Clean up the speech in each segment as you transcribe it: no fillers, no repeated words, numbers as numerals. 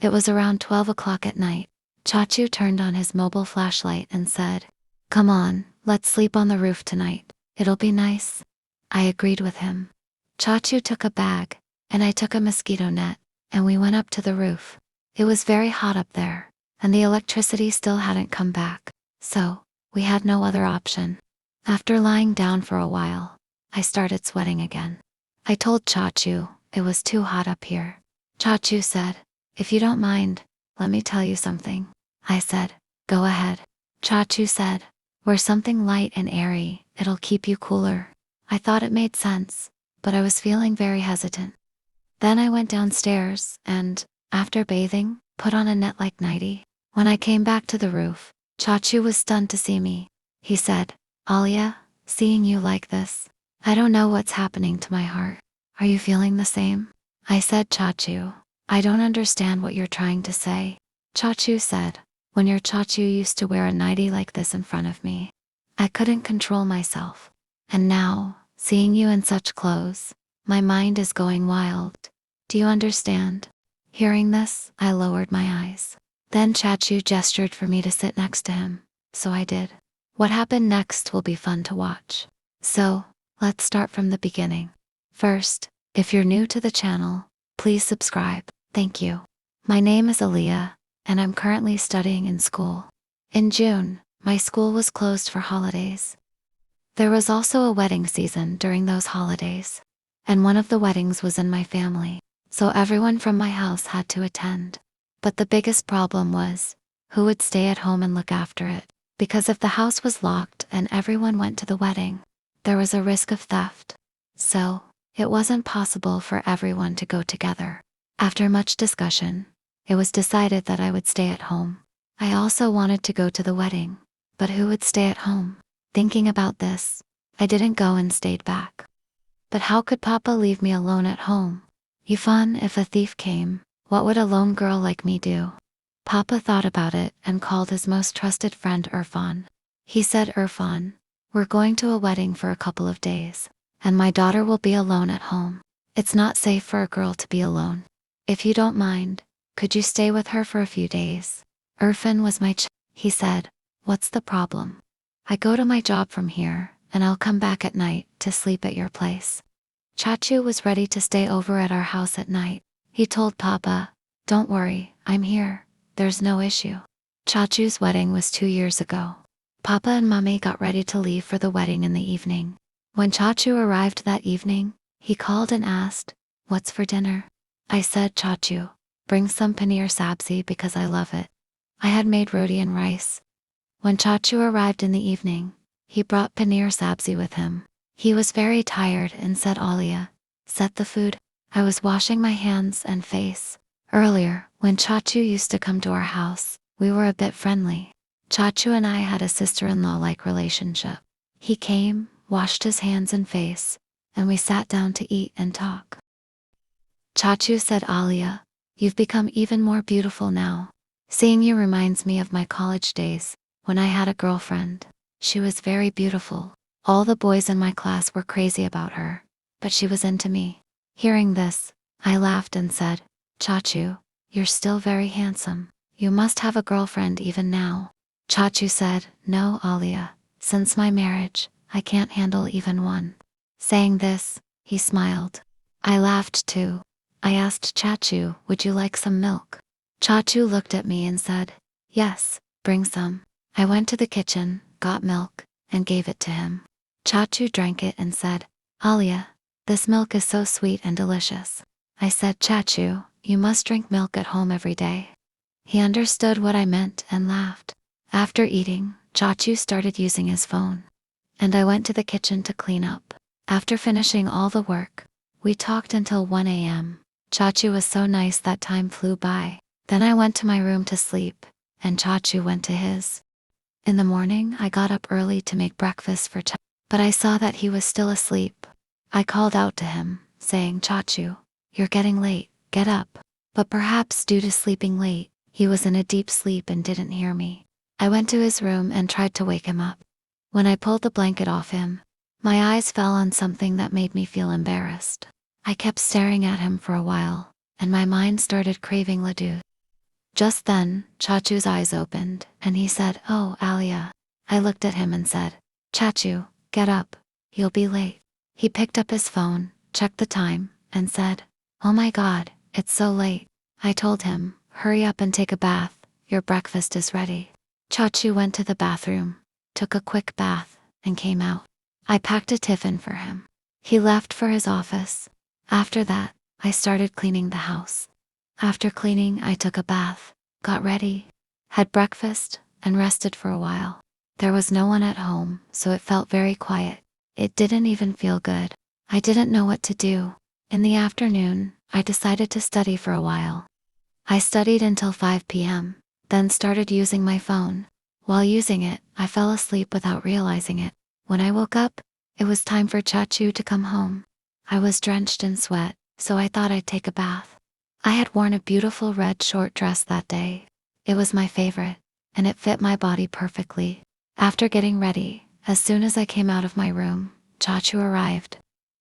It was around 12 o'clock at night. Chachu turned on his mobile flashlight and said, "Come on, let's sleep on the roof tonight. It'll be nice." I agreed with him. Chachu took a bag, and I took a mosquito net, and we went up to the roof. It was very hot up there, and the electricity still hadn't come back, so we had no other option. After lying down for a while, I started sweating again. I told Chachu it was too hot up here. Chachu said, "If you don't mind, let me tell you something." I said, "Go ahead." Chachu said, "Wear something light and airy, it'll keep you cooler." I thought it made sense, but I was feeling very hesitant. Then I went downstairs and, after bathing, put on a net-like nightie. When I came back to the roof, Chachu was stunned to see me. He said, "Aaliya, seeing you like this, I don't know what's happening to my heart. Are you feeling the same?" I said, "Chachu, I don't understand what you're trying to say." Chachu said, "When your Chachu used to wear a nightie like this in front of me, I couldn't control myself. And now, seeing you in such clothes, my mind is going wild. Do you understand?" Hearing this, I lowered my eyes. Then Chachu gestured for me to sit next to him, so I did. What happened next will be fun to watch. So, let's start from the beginning. First, if you're new to the channel, please subscribe. Thank you. My name is Aaliya, and I'm currently studying in school. In June, my school was closed for holidays. There was also a wedding season during those holidays, and one of the weddings was in my family, so everyone from my house had to attend. But the biggest problem was, who would stay at home and look after it? Because if the house was locked and everyone went to the wedding, there was a risk of theft. So, it wasn't possible for everyone to go together. After much discussion, it was decided that I would stay at home. I also wanted to go to the wedding, but who would stay at home? Thinking about this, I didn't go and stayed back. But how could Papa leave me alone at home? Irfan, if a thief came, what would a lone girl like me do? Papa thought about it and called his most trusted friend Irfan. He said, "Irfan, we're going to a wedding for a couple of days, and my daughter will be alone at home. It's not safe for a girl to be alone. If you don't mind, could you stay with her for a few days?" Irfan was my he said, "What's the problem? I go to my job from here, and I'll come back at night to sleep at your place." Chachu was ready to stay over at our house at night. He told Papa, "Don't worry, I'm here. There's no issue." Chachu's wedding was 2 years ago. Papa and Mommy got ready to leave for the wedding in the evening. When Chachu arrived that evening, he called and asked, "What's for dinner?" I said, "Chachu, bring some Paneer Sabzi because I love it." I had made roti and rice. When Chachu arrived in the evening, he brought Paneer Sabzi with him. He was very tired and said, "Aaliya, set the food." I was washing my hands and face. Earlier, when Chachu used to come to our house, we were a bit friendly. Chachu and I had a sister-in-law-like relationship. He came, washed his hands and face, and we sat down to eat and talk. Chachu said, "Aaliya, you've become even more beautiful now. Seeing you reminds me of my college days, when I had a girlfriend. She was very beautiful. All the boys in my class were crazy about her, but she was into me." Hearing this, I laughed and said, "Chachu, you're still very handsome. You must have a girlfriend even now." Chachu said, "No, Aaliya, since my marriage, I can't handle even one." Saying this, he smiled. I laughed too. I asked Chachu, "Would you like some milk?" Chachu looked at me and said, "Yes, bring some." I went to the kitchen, got milk, and gave it to him. Chachu drank it and said, "Aaliya, this milk is so sweet and delicious." I said, "Chachu, you must drink milk at home every day." He understood what I meant and laughed. After eating, Chachu started using his phone, and I went to the kitchen to clean up. After finishing all the work, we talked until 1 a.m. Chachu was so nice that time flew by. Then I went to my room to sleep, and Chachu went to his. In the morning, I got up early to make breakfast for Chachu, but I saw that he was still asleep. I called out to him, saying, "Chachu, you're getting late, get up." But perhaps due to sleeping late, he was in a deep sleep and didn't hear me. I went to his room and tried to wake him up. When I pulled the blanket off him, my eyes fell on something that made me feel embarrassed. I kept staring at him for a while, and my mind started craving laddu. Just then, Chachu's eyes opened, and he said, "Oh, Aaliya." I looked at him and said, "Chachu, get up. You'll be late." He picked up his phone, checked the time, and said, "Oh my God, it's so late." I told him, "Hurry up and take a bath. Your breakfast is ready." Chachu went to the bathroom, took a quick bath, and came out. I packed a tiffin for him. He left for his office. After that, I started cleaning the house. After cleaning, I took a bath, got ready, had breakfast, and rested for a while. There was no one at home, so it felt very quiet. It didn't even feel good. I didn't know what to do. In the afternoon, I decided to study for a while. I studied until 5 p.m., then started using my phone. While using it, I fell asleep without realizing it. When I woke up, it was time for Chachu to come home. I was drenched in sweat, so I thought I'd take a bath. I had worn a beautiful red short dress that day. It was my favorite, and it fit my body perfectly. After getting ready, as soon as I came out of my room, Chachu arrived.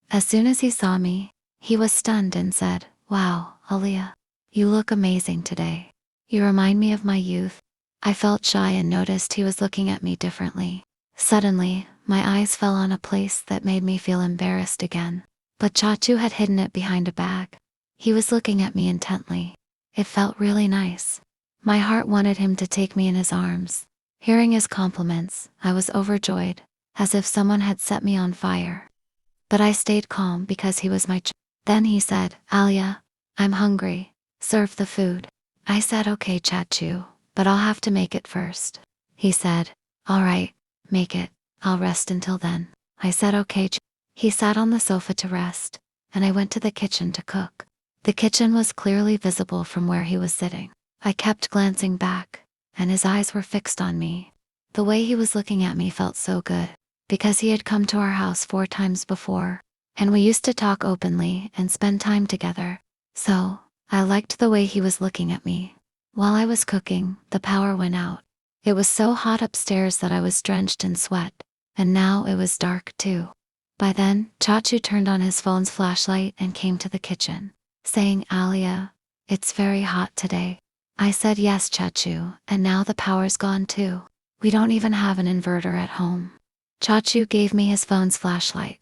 As soon as he saw me, he was stunned and said, "Wow, Aaliya, you look amazing today. You remind me of my youth." I felt shy and noticed he was looking at me differently. Suddenly, my eyes fell on a place that made me feel embarrassed again. But Chachu had hidden it behind a bag. He was looking at me intently. It felt really nice. My heart wanted him to take me in his arms. Hearing his compliments, I was overjoyed, as if someone had set me on fire. But I stayed calm because he was my Then he said, "Aaliya, I'm hungry. Serve the food." I said, "Okay, Chachu, but I'll have to make it first." He said, "All right, make it. I'll rest until then." I said, "Okay." He sat on the sofa to rest, and I went to the kitchen to cook. The kitchen was clearly visible from where he was sitting. I kept glancing back, and his eyes were fixed on me. The way he was looking at me felt so good, because he had come to our house 4 times before, and we used to talk openly and spend time together. So, I liked the way he was looking at me. While I was cooking, the power went out. It was so hot upstairs that I was drenched in sweat, and now it was dark too. By then, Chachu turned on his phone's flashlight and came to the kitchen, saying, "Aaliya, it's very hot today." I said, "Yes, Chachu, and now the power's gone too. We don't even have an inverter at home." Chachu gave me his phone's flashlight.